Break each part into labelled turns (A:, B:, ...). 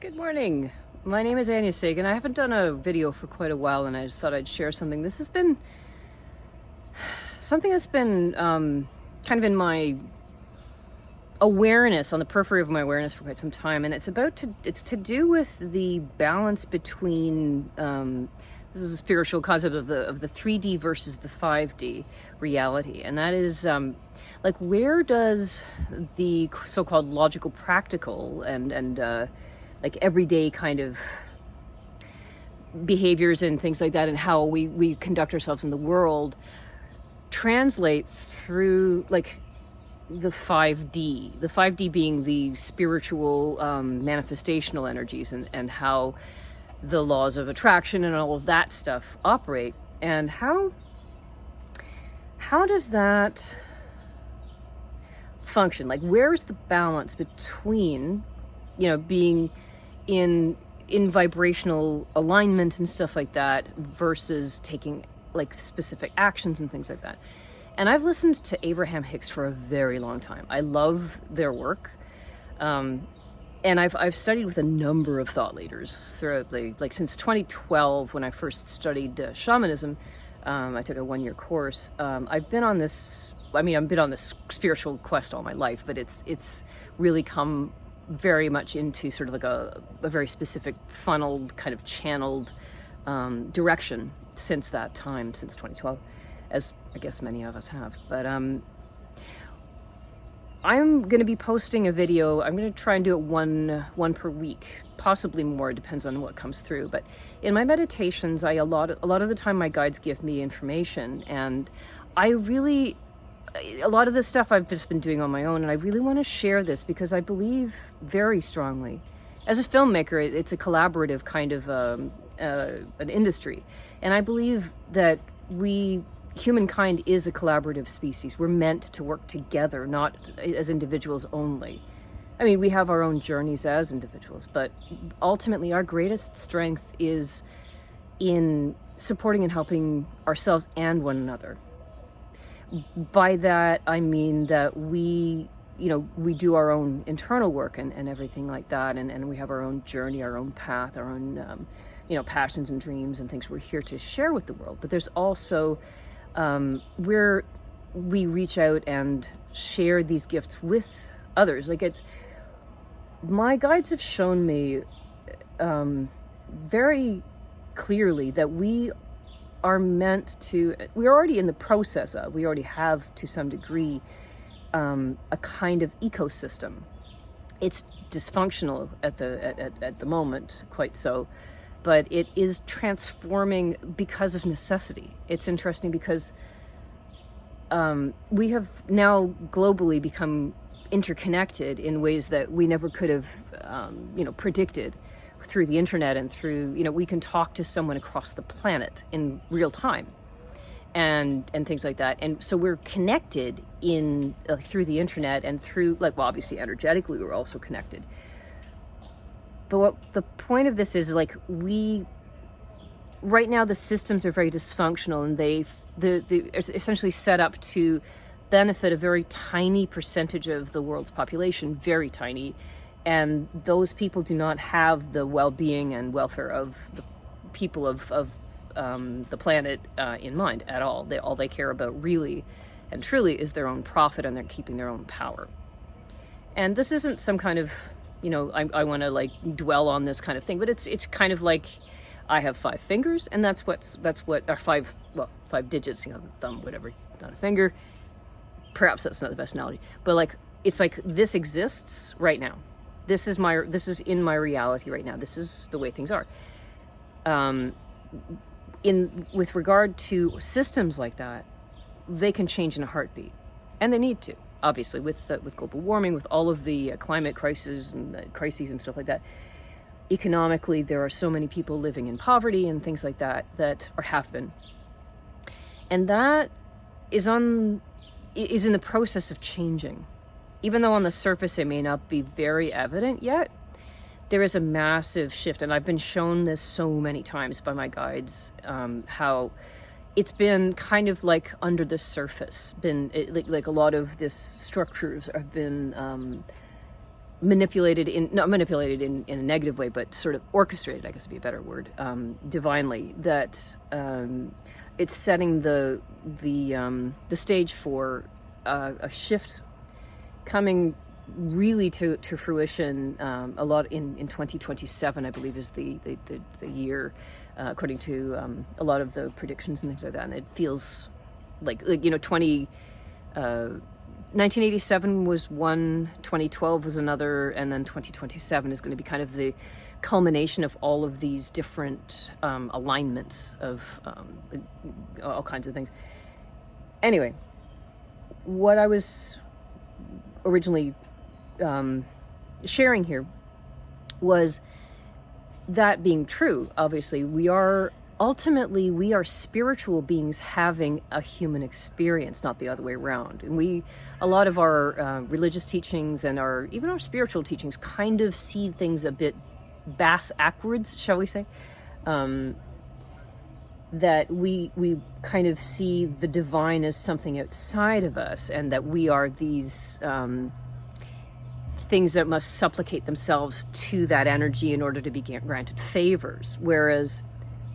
A: Good morning. My name is Anya Sagan. I haven't done a video for quite a while, and I just thought I'd share something. This has been something that's been kind of in my awareness, on the periphery of my awareness for quite some time, and it's to do with the balance between this is a spiritual concept of the 3D versus the 5D reality, and that is like, where does the so-called logical, practical, and like everyday kind of behaviors and things like that, and how we conduct ourselves in the world translate through, like, the 5D, the 5D being the spiritual manifestational energies, and how the laws of attraction and all of that stuff operate, and how does that function? Like, where's the balance between, being in vibrational alignment and stuff like that versus taking, like, specific actions and things like that? And I've listened to Abraham Hicks for a very long time. I love their work. And I've studied with a number of thought leaders throughout, like since 2012, when I first studied shamanism. I took a 1-year course. I've been on this spiritual quest all my life, but it's really come very much into sort of like a very specific funneled, kind of channeled direction since that time, since 2012, as I guess many of us have. But I'm going to be posting a video. I'm going to try and do it one per week, possibly more. It depends on what comes through. But in my meditations, a lot of the time my guides give me information, and a lot of this stuff I've just been doing on my own, and I really want to share this because I believe very strongly. As a filmmaker, it's a collaborative kind of an industry, and I believe that humankind is a collaborative species. We're meant to work together, not as individuals only. I mean, we have our own journeys as individuals, but ultimately our greatest strength is in supporting and helping ourselves and one another. By that, I mean that we do our own internal work and everything like that, and we have our own journey, our own path, our own passions and dreams and things we're here to share with the world. But there's also where we reach out and share these gifts with others. Like, my guides have shown me very clearly that we're already in the process of, we already have, to some degree, a kind of ecosystem. It's dysfunctional at the moment, quite so, but it is transforming because of necessity. It's interesting because we have now globally become interconnected in ways that we never could have, predicted, through the internet, and through, we can talk to someone across the planet in real time, and things like that. And so we're connected through the internet, and through, obviously energetically we're also connected. But what the point of this is, like, right now the systems are very dysfunctional, and they're essentially set up to benefit a very tiny percentage of the world's population, very tiny, and those people do not have the well-being and welfare of the people of the planet in mind at all. All they care about, really and truly, is their own profit, and they're keeping their own power. And this isn't some kind of, I want to, like, dwell on this kind of thing, but it's kind of like, I have 5 fingers, and that's what are 5 digits, thumb, whatever, not a finger. Perhaps that's not the best analogy, but, like, it's like, this exists right now. This is in my reality right now. This is the way things are. With regard to systems like that, they can change in a heartbeat, and they need to. Obviously, with global warming, with all of the climate crises and stuff like that. Economically, there are so many people living in poverty and things like that have been, and that is in the process of changing. Even though on the surface it may not be very evident yet, there is a massive shift. And I've been shown this so many times by my guides, how it's been kind of like under the surface, like a lot of this structures have been manipulated in, not manipulated in a negative way, but sort of orchestrated, I guess would be a better word, divinely, that it's setting the stage for a shift coming really to fruition a lot in 2027, I believe, is the year, according to a lot of the predictions and things like that. And it feels like 1987 was one, 2012 was another, and then 2027 is going to be kind of the culmination of all of these different alignments of all kinds of things. Anyway, what I was originally sharing here was that being true. Obviously, we are spiritual beings having a human experience, not the other way around. And a lot of our religious teachings and even our spiritual teachings kind of see things a bit bass-ackwards, shall we say? That we kind of see the divine as something outside of us, and that we are these things that must supplicate themselves to that energy in order to be granted favors. Whereas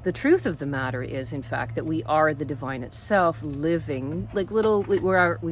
A: the truth of the matter is, in fact, that we are the divine itself, living like we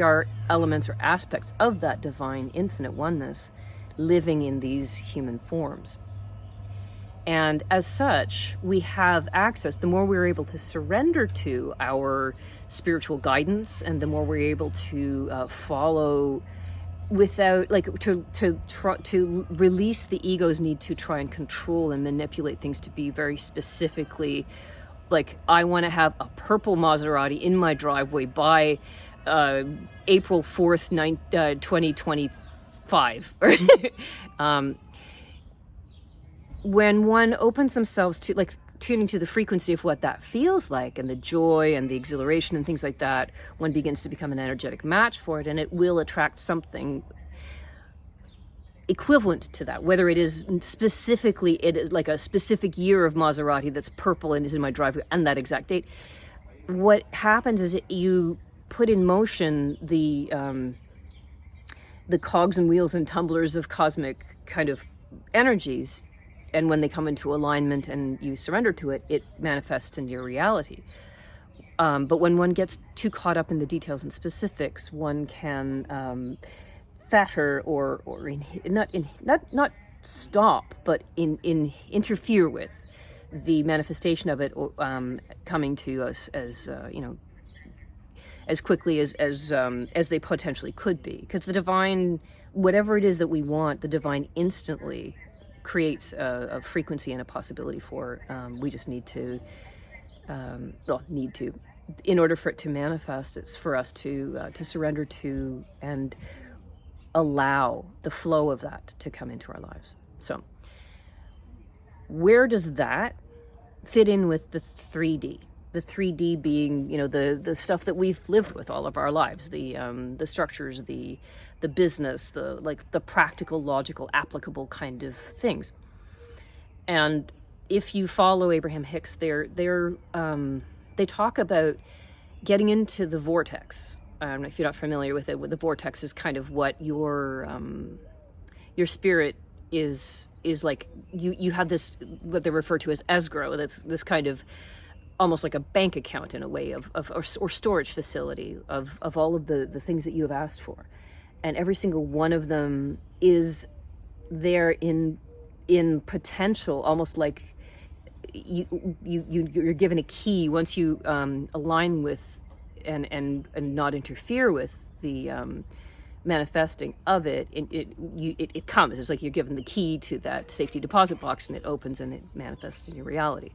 A: are elements or aspects of that divine infinite oneness, living in these human forms. And as such, we have access. The more we're able to surrender to our spiritual guidance, and the more we're able to follow without, to release the ego's need to try and control and manipulate things to be very specifically, like, I want to have a purple Maserati in my driveway by April 4th, 2025. When one opens themselves to, tuning to the frequency of what that feels like, and the joy and the exhilaration and things like that, one begins to become an energetic match for it, and it will attract something equivalent to that. Whether it is specifically, it is like a specific year of Maserati that's purple and is in my driveway and that exact date. What happens is you put in motion the cogs and wheels and tumblers of cosmic kind of energies. And when they come into alignment and you surrender to it, it manifests in your reality. But when one gets too caught up in the details and specifics, one can fetter or not stop, but interfere with the manifestation of it coming to us as as quickly as they potentially could be. Because the divine, whatever it is that we want, the divine instantly creates a frequency and a possibility for. We just need to, in order for it to manifest, it's for us to surrender to and allow the flow of that to come into our lives. So where does that fit in with the 3D? The 3D being, the stuff that we've lived with all of our lives, the structures, the business, the practical, logical, applicable kind of things. And if you follow Abraham Hicks, they talk about getting into the vortex. If you're not familiar with it, the vortex is kind of what your spirit is like. You have this, what they refer to as escrow. That's this kind of almost like a bank account in a way or storage facility of all of the things that you have asked for. And every single one of them is there in potential, almost like you're given a key once you align with and not interfere with the manifesting of it. It comes. It's like you're given the key to that safety deposit box, and it opens and it manifests in your reality.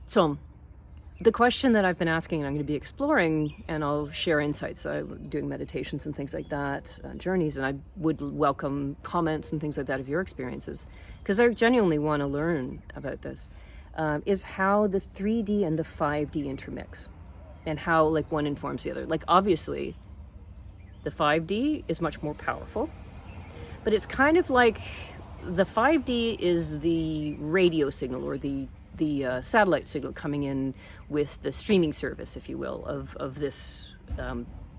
A: So the question that I've been asking, and I'm going to be exploring, and I'll share insights. I'm doing meditations and things like that, journeys, and I would welcome comments and things like that of your experiences, because I genuinely want to learn about this, is how the 3D and the 5D intermix, and how one informs the other. Obviously, the 5D is much more powerful, but it's kind of like the 5D is the radio signal, or the satellite signal coming in with the streaming service, if you will, of this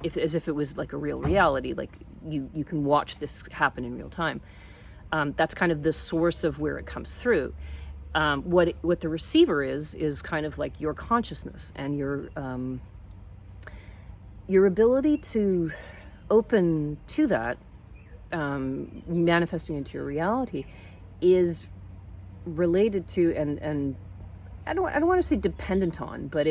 A: as if it was like a real reality, like you can watch this happen in real time. That's kind of the source of where it comes through. What the receiver is kind of like your consciousness and your ability to open to that, manifesting into your reality, is related to, and I don't want to say dependent on, but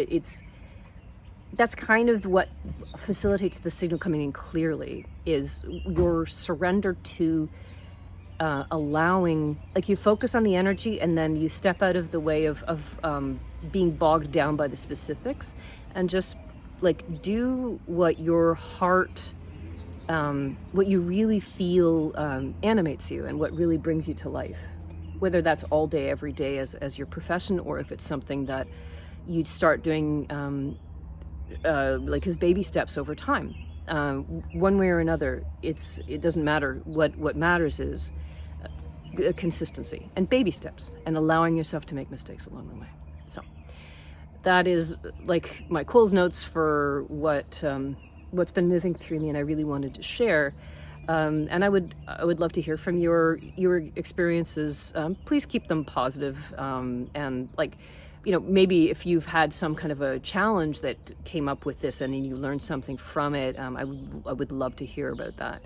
A: that's kind of what facilitates the signal coming in clearly, is your surrender to allowing, like, you focus on the energy and then you step out of the way of being bogged down by the specifics, and just like do what your heart, what you really feel animates you and what really brings you to life, whether that's all day, every day as your profession, or if it's something that you'd start doing like as baby steps over time. One way or another, it doesn't matter. What matters is consistency and baby steps, and allowing yourself to make mistakes along the way. So that is like my Coles notes for what's been moving through me, and I really wanted to share. And I would love to hear from your experiences. Please keep them positive, and like, maybe if you've had some kind of a challenge that came up with this and then you learned something from it, I would love to hear about that.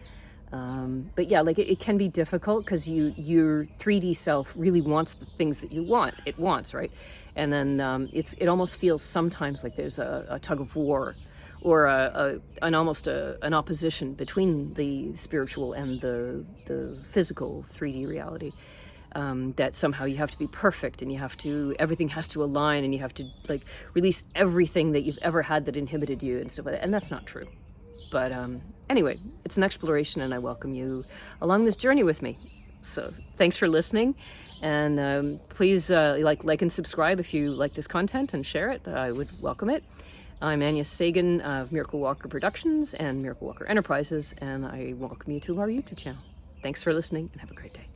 A: But yeah, like it can be difficult because your 3D self really wants the things that you want. It wants, right? And then it almost feels sometimes like there's a tug of war, or an opposition between the spiritual and the physical 3D reality. That somehow you have to be perfect, and everything has to align, and you have to like release everything that you've ever had that inhibited you and stuff like that. And that's not true. But anyway, it's an exploration, and I welcome you along this journey with me. So thanks for listening, and please like and subscribe if you like this content, and share it. I would welcome it. I'm Anya Sagan of Miracle Walker Productions and Miracle Walker Enterprises, and I welcome you to our YouTube channel. Thanks for listening, and have a great day.